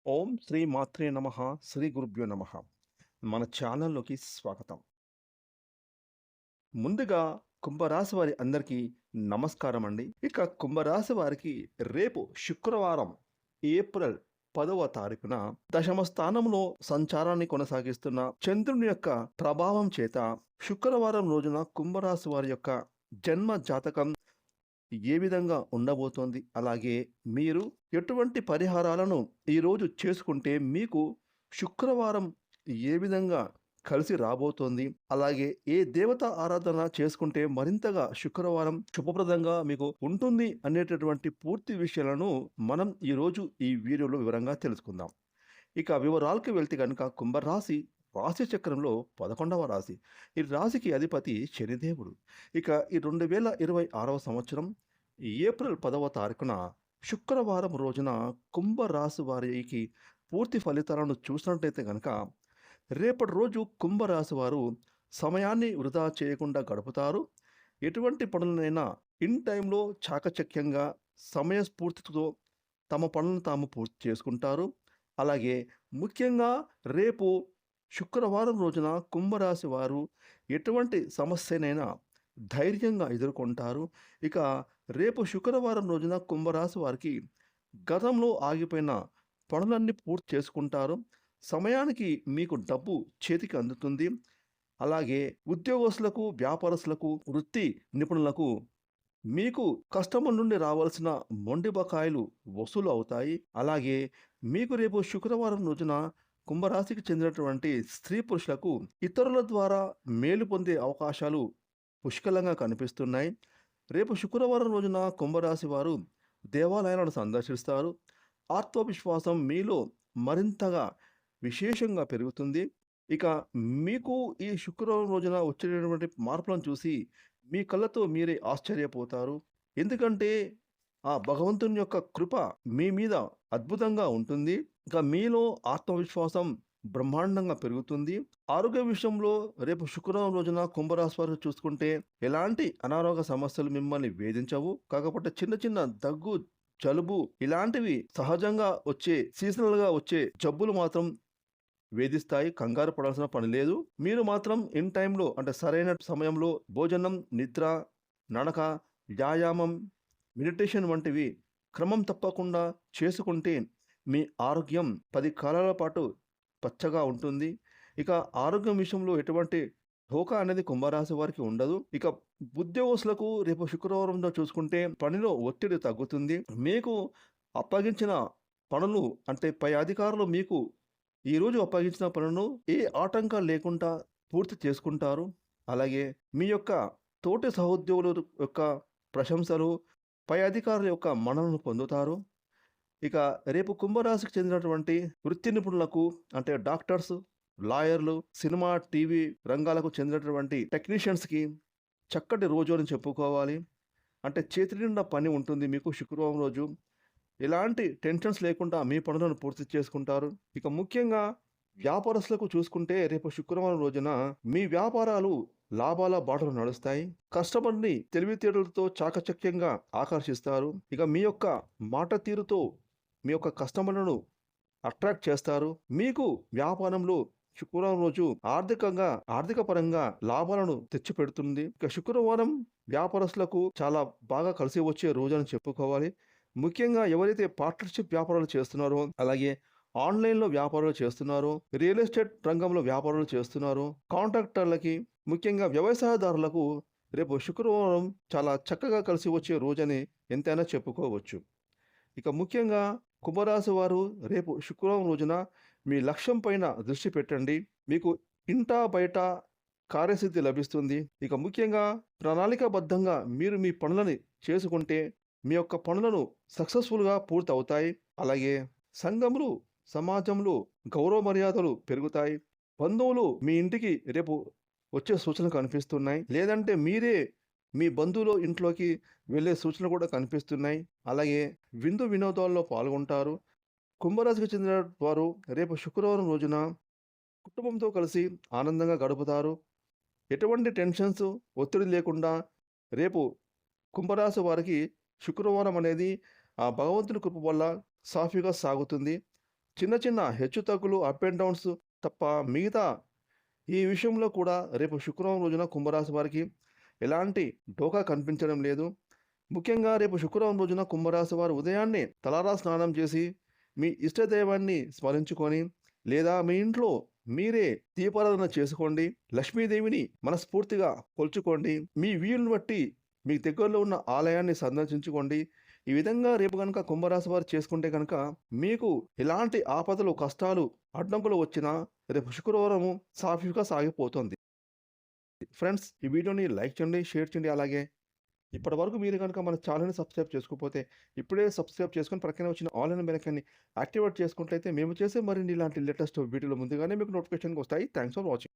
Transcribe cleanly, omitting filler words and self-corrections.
ఓం శ్రీ మాత్రే నమః. శ్రీ గురుభ్యో నమః. మన ఛానల్‌లోకి స్వాగతం. ముందుగా కుంభరాశి వారి అందరికీ నమస్కారమండి. ఇక కుంభరాశి వారికి రేపు శుక్రవారం ఏప్రిల్ 10వ తారీఖున దశమ స్థానంలో సంచారాన్ని కొనసాగిస్తున్న చంద్రుని యొక్క ప్రభావం చేత శుక్రవారం రోజున కుంభరాశి వారి యొక్క జన్మ జాతకం ఏ విధంగా ఉండబోతోంది? అలాగే మీరు ఎటువంటి పరిహారాలను ఈరోజు చేసుకుంటే మీకు శుక్రవారం ఏ విధంగా కలిసి రాబోతోంది? అలాగే ఏ దేవత ఆరాధన చేసుకుంటే మరింతగా శుక్రవారం శుభప్రదంగా మీకు ఉంటుంది అనేటటువంటి పూర్తి విషయాలను మనం ఈరోజు ఈ వీడియోలో వివరంగా తెలుసుకుందాం. ఇక వివరాలకు వెళ్తే కనుక కుంభరాశి రాశి చక్రంలో 11వ రాశి. ఈ రాశికి అధిపతి శనిదేవుడు. ఇక ఈ 2026వ సంవత్సరం ఏప్రిల్ 10వ తారీఖున శుక్రవారం రోజున కుంభరాశి వారికి పూర్తి ఫలితాలను చూసినట్లయితే కనుక రేపటి రోజు కుంభరాశి వారు సమయాన్ని వృధా చేయకుండా గడుపుతారు. ఎటువంటి పనులనైనా ఇన్ టైంలో చాకచక్యంగా సమయస్ఫూర్తితో తమ పనులను తాము పూర్తి చేసుకుంటారు. అలాగే ముఖ్యంగా రేపు శుక్రవారం రోజున కుంభరాశి వారు ఎటువంటి సమస్యనైనా ధైర్యంగా ఎదుర్కొంటారు. ఇక రేపు శుక్రవారం రోజున కుంభరాశి వారికి గతంలో ఆగిపోయిన పనులన్నీ పూర్తి చేసుకుంటారు. సమయానికి మీకు డబ్బు చేతికి అందుతుంది. అలాగే ఉద్యోగస్తులకు, వ్యాపారస్తులకు, వృత్తి నిపుణులకు మీకు కస్టమర్ నుండి రావాల్సిన మొండి బకాయిలు వసూలు అవుతాయి. అలాగే మీకు రేపు శుక్రవారం రోజున కుంభరాశికి చెందినటువంటి స్త్రీ పురుషులకు ఇతరుల ద్వారా మేలు పొందే అవకాశాలు పుష్కలంగా కనిపిస్తున్నాయి. రేపు శుక్రవారం రోజున కుంభరాశి వారు దేవాలయాలను సందర్శిస్తారు. ఆత్మవిశ్వాసం మీలో మరింతగా విశేషంగా పెరుగుతుంది. ఇక మీకు ఈ శుక్రవారం రోజున వచ్చేటటువంటి మార్పులను చూసి మీ కళ్ళతో మీరే ఆశ్చర్యపోతారు. ఎందుకంటే ఆ భగవంతుని యొక్క కృప మీ మీద అద్భుతంగా ఉంటుంది. ఇక మీలో ఆత్మవిశ్వాసం బ్రహ్మాండంగా పెరుగుతుంది. ఆరోగ్య విషయంలో రేపు శుక్రవారం రోజున కుంభరాశి వారు చూసుకుంటే ఎలాంటి అనారోగ్య సమస్యలు మిమ్మల్ని వేధించవు. కాకపోతే చిన్న చిన్న దగ్గు, జలుబు ఇలాంటివి సహజంగా వచ్చే సీజనల్గా వచ్చే జబ్బులు మాత్రం వేధిస్తాయి. కంగారు పడాల్సిన పని లేదు. మీరు మాత్రం ఇన్ టైంలో అంటే సరైన సమయంలో భోజనం, నిద్ర, నడక, వ్యాయామం, మెడిటేషన్ వంటివి క్రమం తప్పకుండా చేసుకుంటే మీ ఆరోగ్యం 10 కాలాల పాటు పచ్చగా ఉంటుంది. ఇక ఆరోగ్యం విషయంలో ఎటువంటి ఢోకా అనేది కుంభరాశి వారికి ఉండదు. ఇక ఉద్యోగస్తులకు రేపు శుక్రవారంలో చూసుకుంటే పనిలో ఒత్తిడి తగ్గుతుంది. మీకు అప్పగించిన పనులు అంటే పై అధికారులు మీకు ఈరోజు అప్పగించిన పనులను ఏ ఆటంకాలు లేకుండా పూర్తి చేసుకుంటారు. అలాగే మీ యొక్క తోటి సహోద్యోగుల యొక్క ప్రశంసలు, పై అధికారుల యొక్క మన్ననను పొందుతారు. ఇక రేపు కుంభరాశికి చెందినటువంటి వృత్తి నిపుణులకు అంటే డాక్టర్స్, లాయర్లు, సినిమా, టీవీ రంగాలకు చెందినటువంటి టెక్నీషియన్స్కి చక్కటి రోజు అని చెప్పుకోవాలి. అంటే చేతి నిండా పని ఉంటుంది మీకు శుక్రవారం రోజు. ఎలాంటి టెన్షన్స్ లేకుండా మీ పనులను పూర్తి చేసుకుంటారు. ఇక ముఖ్యంగా వ్యాపారస్తులకు చూసుకుంటే రేపు శుక్రవారం రోజున మీ వ్యాపారాలు లాభాల బాటలు నడుస్తాయి. కస్టమర్ని తెలివితేటలతో చాకచక్యంగా ఆకర్షిస్తారు. ఇక మీ యొక్క మాట తీరుతో మీ యొక్క కస్టమర్లను అట్రాక్ట్ చేస్తారు. మీకు వ్యాపారంలో శుక్రవారం రోజు ఆర్థిక పరంగా లాభాలను తెచ్చిపెడుతుంది. ఇక శుక్రవారం వ్యాపారస్తులకు చాలా బాగా కలిసి వచ్చే రోజు అని చెప్పుకోవాలి. ముఖ్యంగా ఎవరైతే పార్ట్నర్షిప్ వ్యాపారాలు చేస్తున్నారో, అలాగే ఆన్లైన్లో వ్యాపారాలు చేస్తున్నారో, రియల్ ఎస్టేట్ రంగంలో వ్యాపారాలు చేస్తున్నారో, కాంట్రాక్టర్లకి, ముఖ్యంగా వ్యవసాయదారులకు రేపు శుక్రవారం చాలా చక్కగా కలిసి వచ్చే రోజని ఎంతైనా చెప్పుకోవచ్చు. ఇక ముఖ్యంగా కుంభరాశి వారు రేపు శుక్రవారం రోజున మీ లక్ష్యం పైన దృష్టి పెట్టండి. మీకు ఇంటా బయట కార్యసిద్ధి లభిస్తుంది. ఇక ముఖ్యంగా ప్రణాళికాబద్ధంగా మీరు మీ పనులని చేసుకుంటే మీ యొక్క పనులను సక్సెస్ఫుల్గా పూర్తి అవుతాయి. అలాగే సంఘములు, సమాజంలో గౌరవ మర్యాదలు పెరుగుతాయి. బంధువులు మీ ఇంటికి రేపు వచ్చే సూచనలు కనిపిస్తున్నాయి. లేదంటే మీరే మీ బంధువుల ఇంట్లోకి వెళ్ళే సూచనలు కూడా కనిపిస్తున్నాయి. అలాగే విందు వినోదాల్లో పాల్గొంటారు. కుంభరాశికి చెందిన వారు రేపు శుక్రవారం రోజున కుటుంబంతో కలిసి ఆనందంగా గడుపుతారు. ఎటువంటి టెన్షన్స్, ఒత్తిడి లేకుండా రేపు కుంభరాశి వారికి శుక్రవారం అనేది ఆ భగవంతుని కృప వల్ల సాఫీగా సాగుతుంది. చిన్న చిన్న హెచ్చుతగ్గులు, అప్ అండ్ డౌన్స్ తప్ప మిగతా ఈ విషయంలో కూడా రేపు శుక్రవారం రోజున కుంభరాశి వారికి ఎలాంటి ఢోకా కనిపించడం లేదు. ముఖ్యంగా రేపు శుక్రవారం రోజున కుంభరాశి వారు ఉదయాన్నే తలారా స్నానం చేసి మీ ఇష్టదైవాన్ని స్మరించుకొని లేదా మీ ఇంట్లో మీరే దీపారాధన చేసుకోండి. లక్ష్మీదేవిని మనస్ఫూర్తిగా కొలుచుకోండి. మీ వీలుని బట్టి మీ దగ్గరలో ఉన్న ఆలయాన్ని సందర్శించుకోండి. ఈ విధంగా రేపు కనుక కుంభరాశి వారు చేసుకుంటే కనుక మీకు ఎలాంటి ఆపదలు, కష్టాలు, అడ్డంకులు వచ్చినా రేపు శుక్రవారము సాఫీగా సాగిపోతుంది. ఫ్రెండ్స్, ఈ వీడియోని లైక్ చేయండి, షేర్ చేయండి. అలాగే ఇప్పటివరకు మీరు కనుక మన ఛానల్ని సబ్స్క్రైబ్ చేసుకోకపోతే ఇప్పుడే సబ్స్క్రైబ్ చేసుకొని ప్రక్కనే వచ్చిన ఆల్ అనే బెల్ ఐకాన్ని యాక్టివేట్ చేసుకుంటైతే మేము చేసే మరిన్ని ఇలాంటి లేటెస్ట్ వీడియోలు ముందుగానే మీకు నోటిఫికేషన్‌గా వస్తాయి. Thanks for watching.